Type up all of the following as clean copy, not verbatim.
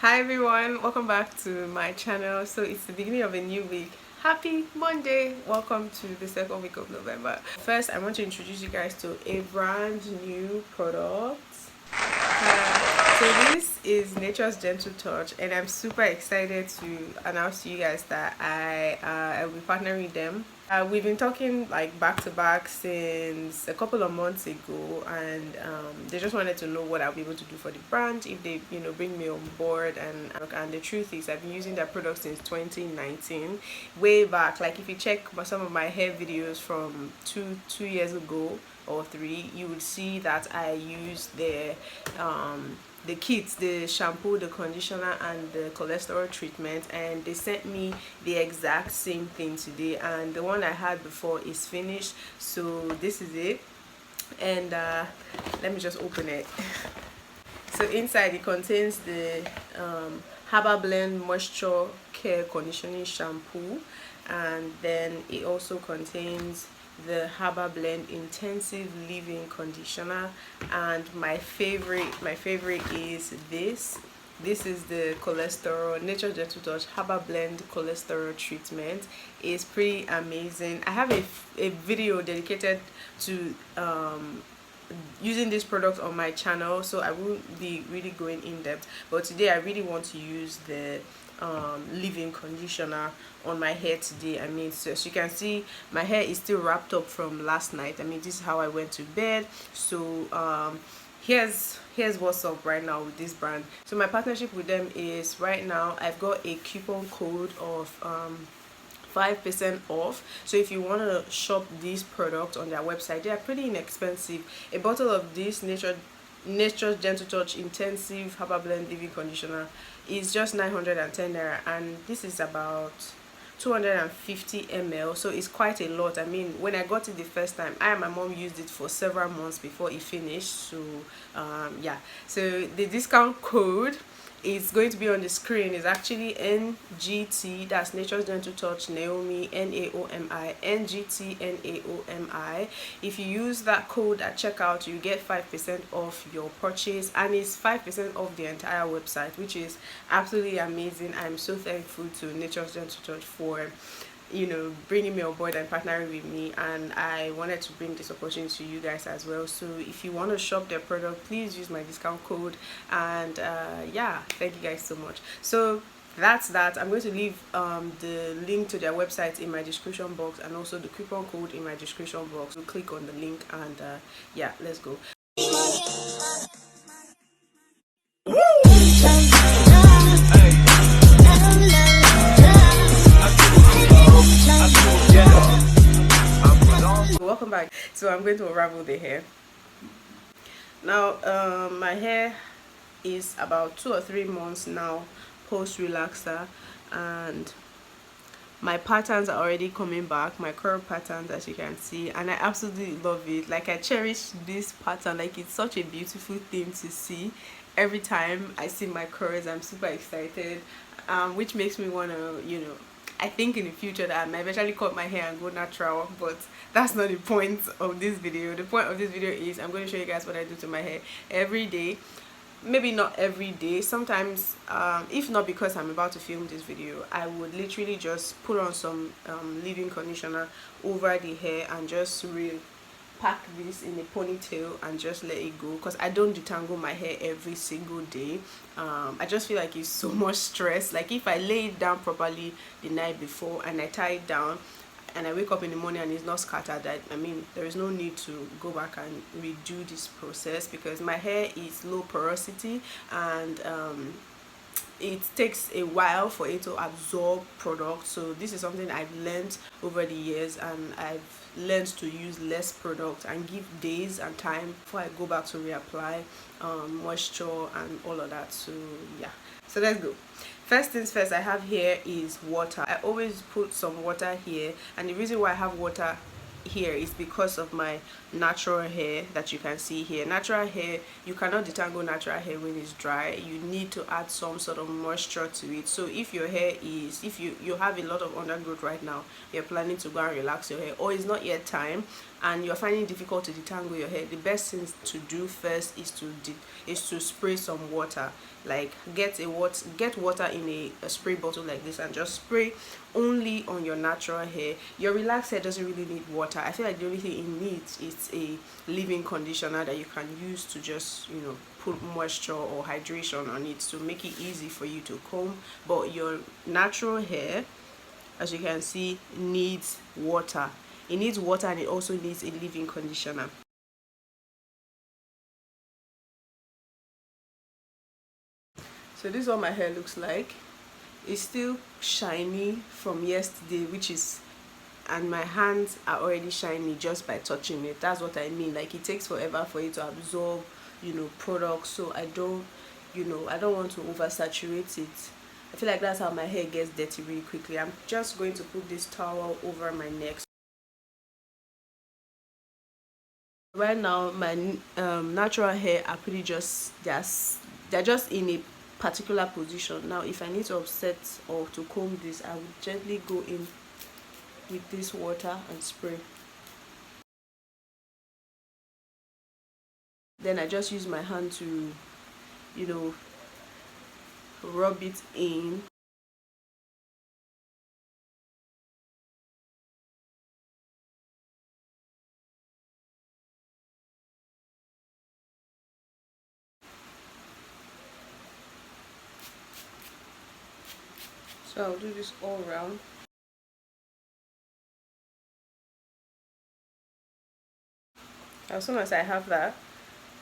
Hi everyone, welcome back to my channel. So it's the beginning of a new week. Happy Monday! Welcome to the second week of November. First, I want to introduce you guys to a brand new product. So this is Nature's Gentle Touch, and I'm super excited to announce to you guys that I'll be partnering with them. We've been talking like back to back since a couple of months ago, and they just wanted to know what I'll be able to do for the brand if they, bring me on board. And the truth is, I've been using their product since 2019, way back. Like if you check some of my hair videos from two years ago or three, you would see that I use the kits, the shampoo, the conditioner, and the cholesterol treatment, and they sent me the exact same thing today, and the one I had before is finished. So this is it, and let me just open it. So inside it contains the Harbalblend Moisture Care Conditioning Shampoo, and then it also contains the Harbalblend Intensive Leave-In Conditioner, and my favorite is this is the cholesterol Nature Gentle Touch Harbalblend cholesterol treatment. It's pretty amazing. I have a video dedicated to using this product on my channel, so I won't be really going in depth, but today I really want to use the leave-in conditioner on my hair today. I mean, so as you can see, my hair is still wrapped up from last night. I mean, this is how I went to bed. So here's what's up right now with this brand. So my partnership with them is, right now I've got a coupon code of 5% off. So if you want to shop these products on their website, they are pretty inexpensive. A bottle of this Nature's Gentle Touch Intensive Harbalblend Living Conditioner is just 910 naira, and this is about 250 ml, so it's quite a lot. I mean, when I got it the first time, I and my mom used it for several months before it finished. So yeah, so the discount code is going to be on the screen. Is actually NGT, that's Nature's Gentle Touch Naomi, NAOMI, NGT NAOMI. If you use that code at checkout, you get 5% off your purchase, and it's 5% off the entire website, which is absolutely amazing. I'm so thankful to Nature's Gentle Touch for bringing me on board and partnering with me, and I wanted to bring this opportunity to you guys as well. So if you want to shop their product, please use my discount code, and yeah, thank you guys so much. So that's that. I'm going to leave the link to their website in my description box, and also the coupon code in my description box. So click on the link, and yeah, let's go. Welcome back. So I'm going to unravel the hair now. My hair is about 2 or 3 months now post relaxer, and my patterns are already coming back, my curl patterns, as you can see, and I absolutely love it. Like, I cherish this pattern. Like, it's such a beautiful thing to see. Every time I see my curls, I'm super excited, which makes me want to, I think in the future that I might eventually cut my hair and go natural, but that's not the point of this video. The point of this video is I'm going to show you guys what I do to my hair every day. Maybe not every day, sometimes if not because I'm about to film this video, I would literally just put on some leave-in conditioner over the hair and just pack this in a ponytail and just let it go, because I don't detangle my hair every single day. I just feel like it's so much stress. Like, if I lay it down properly the night before and I tie it down and I wake up in the morning and it's not scattered, I mean, there is no need to go back and redo this process, because my hair is low porosity, and it takes a while for it to absorb product. So this is something I've learned over the years, and I've learned to use less product and give days and time before I go back to reapply moisture and all of that. So yeah, so let's go. First things first, I have here is water. I always put some water here, and the reason why I have water here is because of my natural hair that you can see here. Natural hair, you cannot detangle natural hair when it's dry. You need to add some sort of moisture to it. So if your hair if you have a lot of undergrowth right now, you're planning to go and relax your hair, or it's not yet time, and you're finding it difficult to detangle your hair, the best thing to do first is to spray some water. Like get water in a spray bottle like this, and just spray only on your natural hair. Your relaxed hair doesn't really need water. I feel like the only thing it needs is a leave-in conditioner that you can use to just, put moisture or hydration on it to make it easy for you to comb. But your natural hair, as you can see, needs water. It needs water, and it also needs a leave-in conditioner. So this is what my hair looks like. It's still shiny from yesterday, and my hands are already shiny just by touching it. That's what I mean. Like, it takes forever for it to absorb, products. So I don't want to oversaturate it. I feel like that's how my hair gets dirty really quickly. I'm just going to put this towel over my neck. Right now, my natural hair are pretty they're just in a particular position. Now, if I need to offset or to comb this, I would gently go in with this water and spray. Then I just use my hand to, you know, rub it in. So I'll do this all around. As soon as I have that,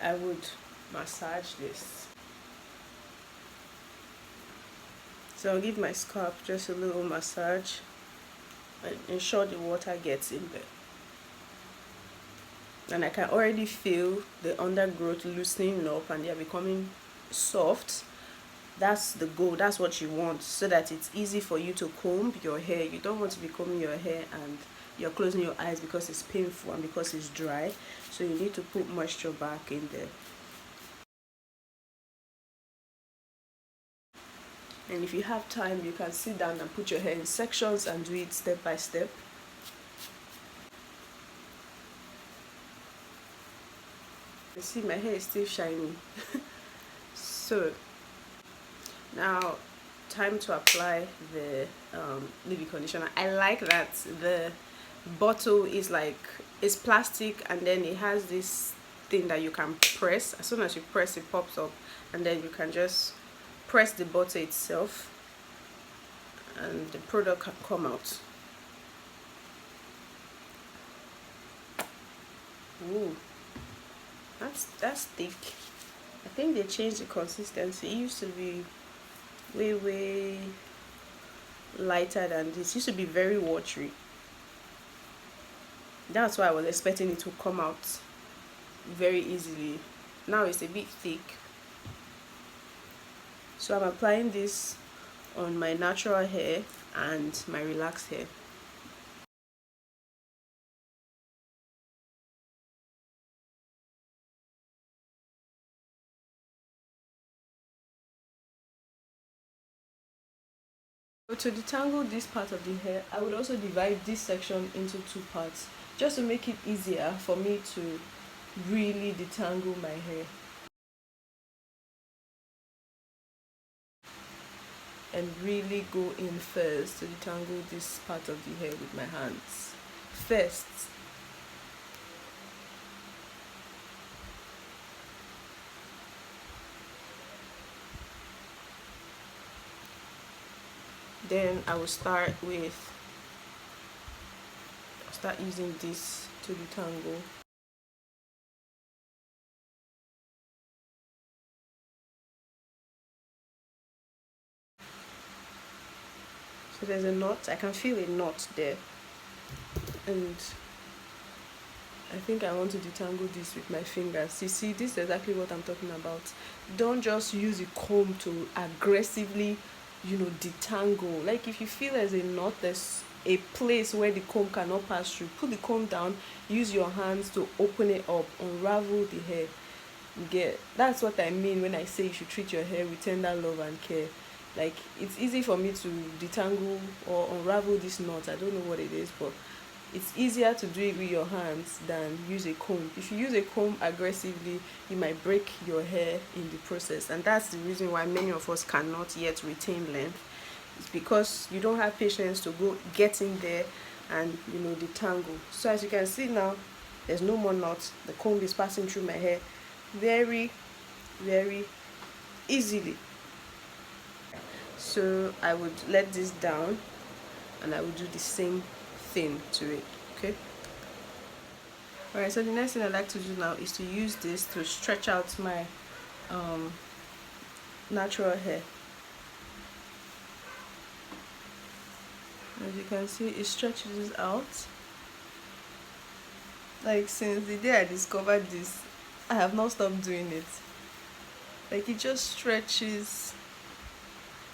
I would massage this. So I'll give my scalp just a little massage and ensure the water gets in there. And I can already feel the undergrowth loosening up, and they're becoming soft. That's the goal. That's what you want, so that it's easy for you to comb your hair. You don't want to be combing your hair and you're closing your eyes because it's painful and because it's dry. So you need to put moisture back in there. And if you have time, you can sit down and put your hair in sections and do it step by step. You see, my hair is still shiny. So now, time to apply the leave-in conditioner. I like that the bottle is it's plastic, and then it has this thing that you can press. As soon as you press, it pops up, and then you can just press the bottle itself and the product can come out. Ooh, that's thick. I think they changed the consistency. It used to be way lighter than this. It used to be very watery. That's why I was expecting it to come out very easily. Now it's a bit thick. So I'm applying this on my natural hair and my relaxed hair. So to detangle this part of the hair, I would also divide this section into two parts, just to make it easier for me to really detangle my hair. And really go in first to detangle this part of the hair with my hands. First. Then I will start using this to detangle. So there's a knot. I can feel a knot there, and I think I want to detangle this with my fingers. You see, this is exactly what I'm talking about. Don't just use a comb to aggressively, detangle. Like, if you feel there's a knot, there's a place where the comb cannot pass through, put the comb down, use your hands to open it up, unravel the hair. That's what I mean when I say you should treat your hair with tender love and care. Like, it's easy for me to detangle or unravel this knot. I don't know what it is, but it's easier to do it with your hands than use a comb. If you use a comb aggressively, you might break your hair in the process, and that's the reason why many of us cannot yet retain length. It's because you don't have patience to go get in there and detangle. So as you can see now, there's no more knots. The comb is passing through my hair very, very easily. So I would let this down and I will do the same thing to it. Okay. Alright, so the next thing I like to do now is to use this to stretch out my natural hair. As you can see, it stretches out. Like, since the day I discovered this, I have not stopped doing it. Like, it just stretches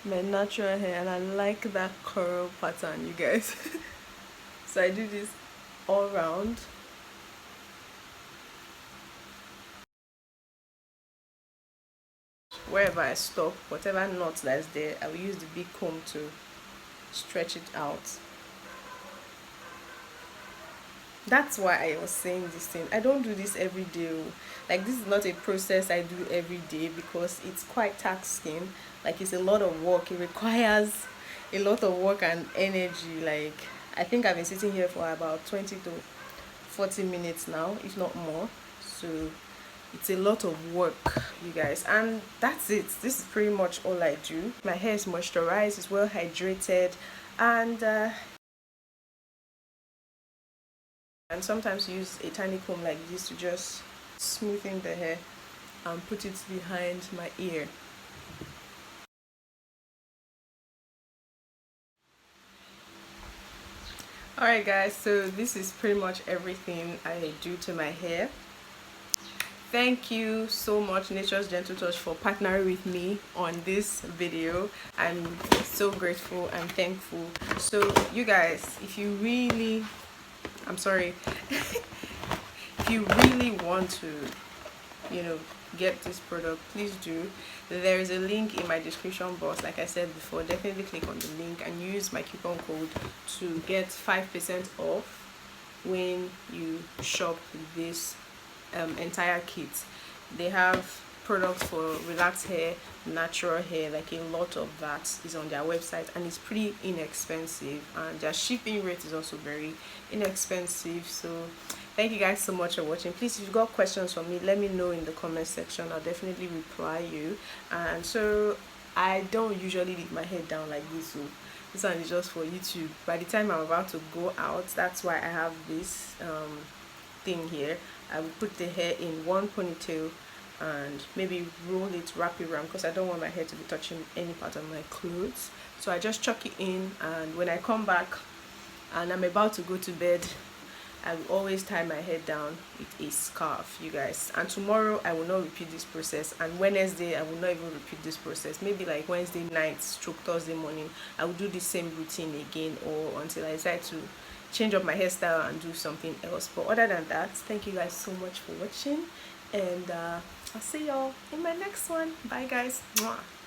my natural hair, and I like that curl pattern, you guys. So I do this all around. Wherever I stop, whatever knot that's there, I will use the big comb to stretch it out. That's why I was saying this thing. I don't do this every day. Like, this is not a process I do every day because it's quite taxing. Like, it's a lot of work. It requires a lot of work and energy. Like, I think I've been sitting here for about 20 to 40 minutes now, if not more. So it's a lot of work, you guys, and that's it. This is pretty much all I do. My hair is moisturized, it's well hydrated, and sometimes use a tiny comb like this to just smoothing the hair and put it behind my ear. Alright guys, so this is pretty much everything I do to my hair. Thank you so much, Nature's Gentle Touch, for partnering with me on this video. I'm so grateful and thankful. So you guys, if you really if you really want to get this product, please do. There is a link in my description box. Like I said before, definitely click on the link and use my coupon code to get 5% off when you shop this entire kit. They have products for relaxed hair, natural hair, like a lot of that is on their website, and it's pretty inexpensive, and their shipping rate is also very inexpensive. So thank you guys so much for watching. Please, if you've got questions for me, let me know in the comment section. I'll definitely reply you. And so I don't usually leave my hair down like this, so this one is just for YouTube. By the time I'm about to go out, that's why I have this thing here. I will put the hair in one ponytail and maybe roll it, wrap it around, because I don't want my hair to be touching any part of my clothes. So I just chuck it in, and when I come back and I'm about to go to bed, I will always tie my hair down with a scarf, you guys. And tomorrow I will not repeat this process, and Wednesday I will not even repeat this process. Maybe like Wednesday night stroke Thursday morning I will do the same routine again, or until I decide to change up my hairstyle and do something else. But other than that, thank you guys so much for watching, and I'll see y'all in my next one. Bye guys. Mwah.